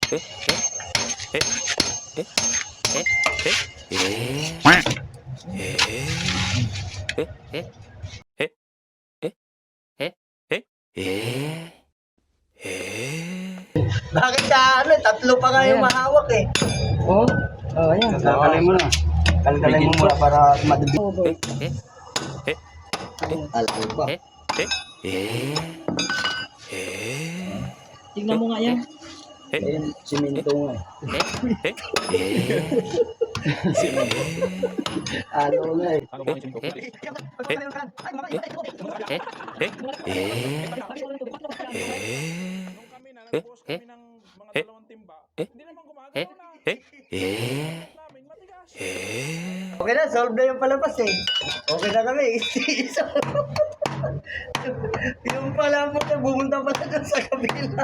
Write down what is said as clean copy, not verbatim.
Bakit ka ano? Tatlo pa nga yung mahawak eh. Oh, oh, ayan. Kalkalin mo na. Kalkalin mo muna para madali. Alam ba? Tingnan mo nga yan. Ayun, siminto nga eh. Ano na eh. Nagbuhos kami ng mga dalawang timba. Hindi naman gumagalaw na. Namin matigas. Okay na, solve na yung palabas eh. Okay na kami. Yung pala mo na bumunta pala dun sa kabila.